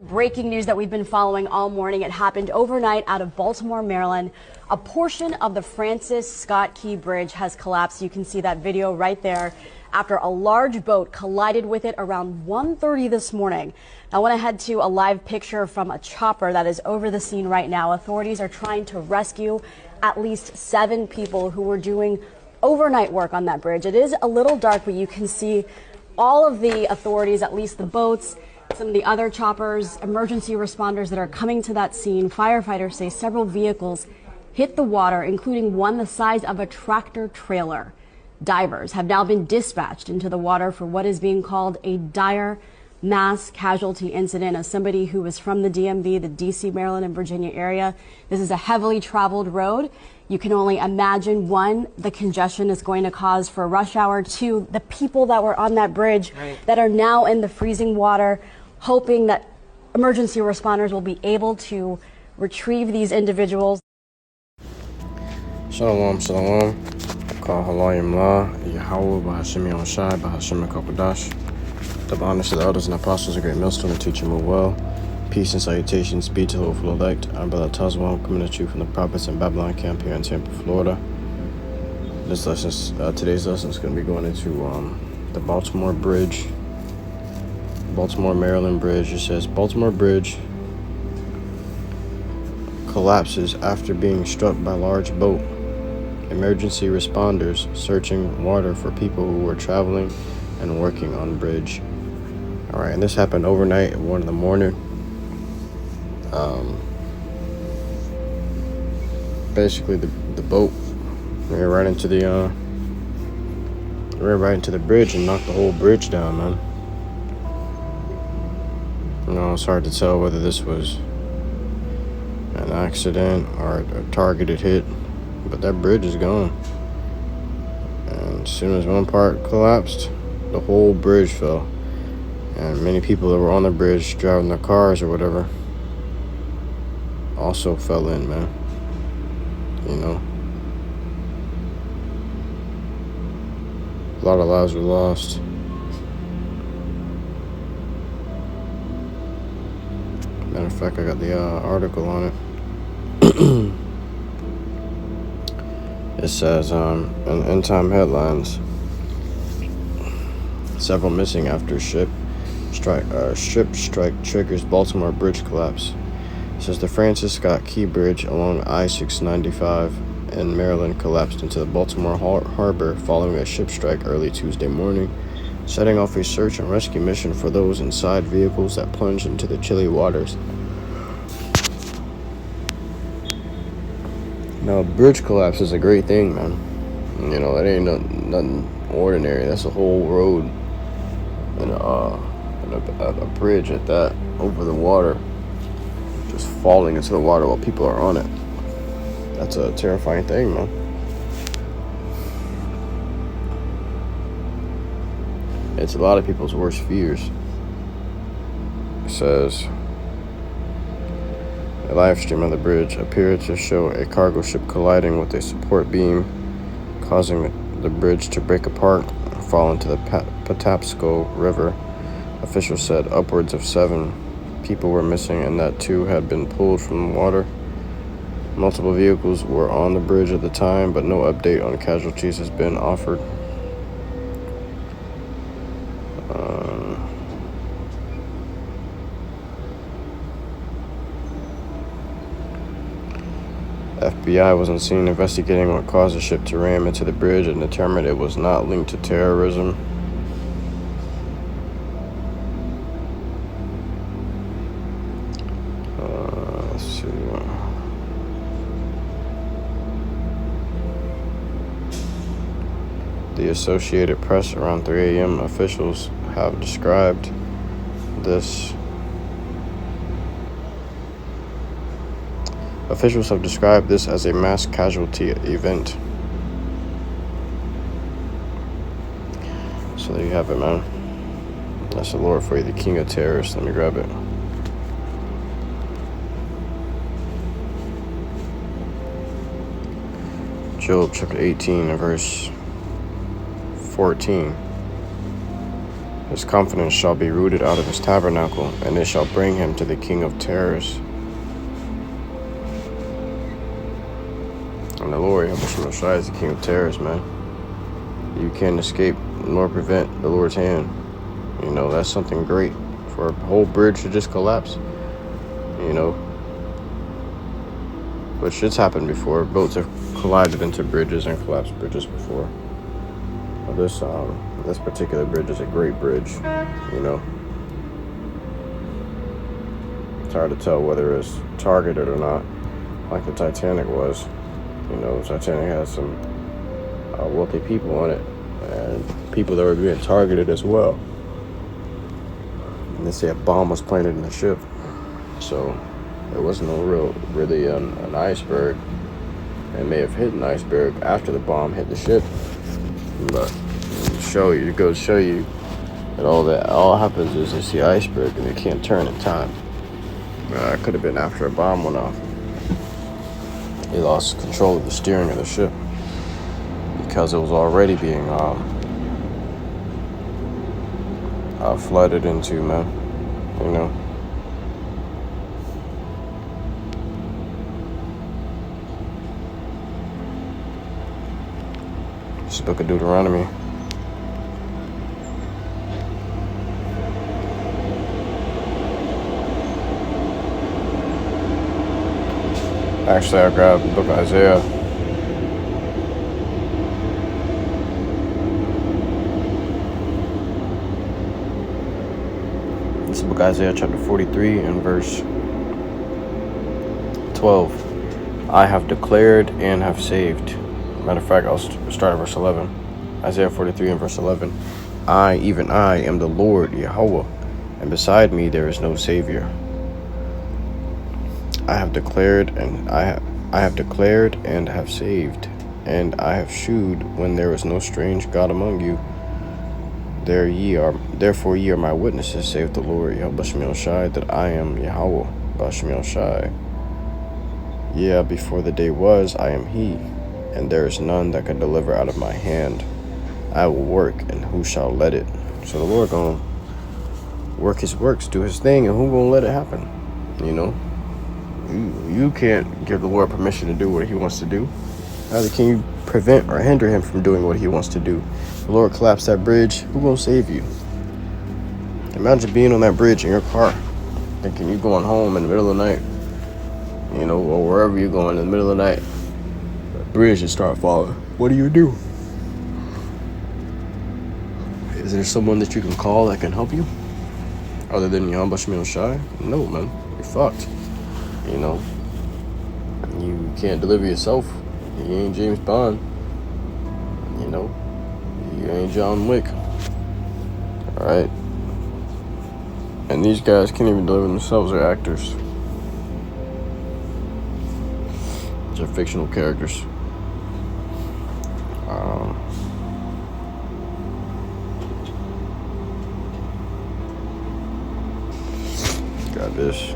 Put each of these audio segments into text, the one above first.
Breaking news that we've been following all morning. It happened overnight out of Baltimore, Maryland. A portion of the Francis Scott Key Bridge has collapsed. You can see that video right there after a large boat collided with it around 1:30 this morning. Now, I want to head to a live picture from a chopper that is over the scene right now. Authorities are trying to rescue at least 7 people who were doing overnight work on that bridge. It is a little dark, but you can see all of the authorities, at least the boats, some of the other choppers, emergency responders that are coming to that scene. Firefighters say several vehicles hit the water, including one the size of a tractor trailer. Divers have now been dispatched into the water for what is being called a dire mass casualty incident. As somebody who is from the DMV, the DC, Maryland, and Virginia area, this is a heavily traveled road. You can only imagine, 1, the congestion is going to cause for rush hour, 2, the people that were on that bridge that are now in the freezing water, hoping that emergency responders will be able to retrieve these individuals. Shalom, shalom. HALALYAM, YAHAWAH, BAHASHAM, BAHASHAM, QADASH. Double honors to the elders and apostles of Great Millstone and teach them well. Peace and salutations be to the hopeful elect. I'm Brother Tazwa. I'm coming at you from the Prophets in Babylon camp here in Tampa, Florida. Today's lesson is going to be going into the Baltimore Bridge. Baltimore, Maryland Bridge. It says Baltimore Bridge collapses after being struck by large boat. Emergency responders searching water for people who were traveling and working on bridge. All right, and this happened overnight at 1 in the morning. Basically, the boat ran right into the bridge and knocked the whole bridge down, man. You know, it's hard to tell whether this was an accident or a targeted hit, but that bridge is gone. And as soon as one part collapsed, the whole bridge fell. And many people that were on the bridge driving their cars or whatever also fell in, man. You know, a lot of lives were lost. Matter of fact, I got the article on it. It says, in end time headlines, several missing after ship strike triggers Baltimore bridge collapse. It says the Francis Scott Key Bridge along I-695 in Maryland collapsed into the Baltimore harbor following a ship strike early Tuesday morning, setting off a search and rescue mission for those inside vehicles that plunged into the chilly waters. Now, bridge collapse is a great thing, man. You know, that ain't nothing ordinary. That's a whole road and a bridge at that, over the water, just falling into the water while people are on it. That's a terrifying thing, man. It's a lot of people's worst fears. It says a live stream of the bridge appeared to show a cargo ship colliding with a support beam, causing the bridge to break apart and fall into the Patapsco River. Officials said upwards of 7 people were missing and that 2 had been pulled from the water. Multiple vehicles were on the bridge at the time, but no update on casualties has been offered. FBI was on scene investigating what caused the ship to ram into the bridge and determined it was not linked to terrorism. Let's see. The Associated Press around 3 a.m. officials have described this. Officials have described this as a mass casualty event. So there you have it, man. That's the Lord for you, the King of Terrorists. Let me grab it. Job chapter 18 and verse 14. His confidence shall be rooted out of his tabernacle, and it shall bring him to the king of terrors. And the Lord, Yahawashi, is the king of terrors, man. You can't escape nor prevent the Lord's hand. You know, that's something great. For a whole bridge to just collapse, you know. But shit's happened before. Boats have collided into bridges and collapsed bridges before. Well, this particular bridge is a great bridge, you know. It's hard to tell whether it's targeted or not, like the Titanic was. You know, the Titanic had some wealthy people on it, and people that were being targeted as well. And they say a bomb was planted in the ship, so it wasn't really an iceberg. It may have hit an iceberg after the bomb hit the ship, but it goes to show you that all happens is it's the iceberg, and it can't turn in time. It could have been after a bomb went off. He lost control of the steering of the ship because it was already being flooded into, man. You know. This book of Deuteronomy. Actually, I grabbed the book of Isaiah. This is the book of Isaiah chapter 43 and verse 12. I have declared and have saved. Matter of fact, I'll start at verse 11. Isaiah 43 and verse 11. I, even I, am the Lord, Yahawah, and beside me there is no Savior. I have declared and have saved, and I have shewed when there is no strange God among you. Therefore ye are my witnesses, saith the Lord, Yahawashi, that I am Yahawah, Yahawashi. Yeah, before the day was, I am He, and there is none that can deliver out of my hand. I will work, and who shall let it? So the Lord gonna work His works, do His thing, and who gonna let it happen? You know. You can't give the Lord permission to do what He wants to do. Neither can you prevent or hinder Him from doing what He wants to do. The Lord collapsed that bridge. Who gonna save you? Imagine being on that bridge in your car, thinking you're going home in the middle of the night, you know, or wherever you're going in the middle of the night. The bridge just start falling. What do? Is there someone that you can call that can help you, other than Yahawashi? No, man. You're fucked. You know, you can't deliver yourself. You ain't James Bond. You know, you ain't John Wick. Alright? And these guys can't even deliver themselves. They're actors. They're fictional characters. Got this.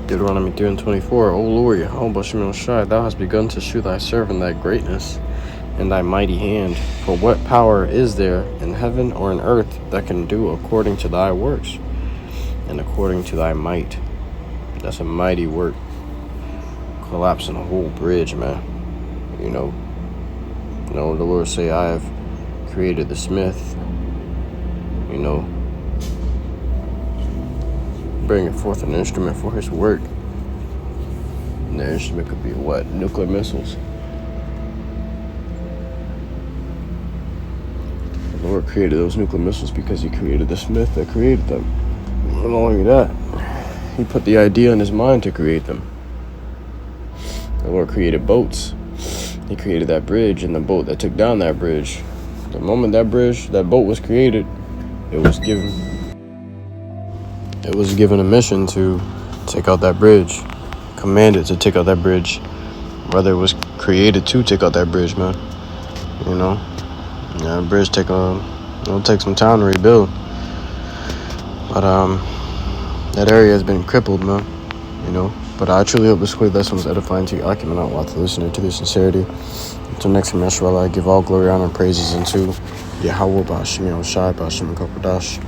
Deuteronomy 3 and 24. O Lord, Yahawashi, thou hast begun to shew thy servant thy greatness and thy mighty hand. For what power is there in heaven or in earth that can do according to thy works and according to thy might? That's a mighty work. Collapsing a whole bridge, man. You know, the Lord say, I have created the smith, you know, bringing forth an instrument for his work. And the instrument could be what? Nuclear missiles. The Lord created those nuclear missiles because He created the smith that created them. Not only that, He put the idea in his mind to create them. The Lord created boats. He created that bridge and the boat that took down that bridge. The moment that boat was created, it was given a mission to take out that bridge. Commanded to take out that bridge. Whether it was created to take out that bridge, man. You know? Yeah, bridge it'll take some time to rebuild. But that area has been crippled, man. You know? But I truly hope this quick lesson was edifying to your acumen out to listener, to their sincerity. Until next time, Yahshua, I give all glory, honor, and praises unto Yahawah, BAHASHAM, YAHAWASHI, BAHASHAM, QADASH.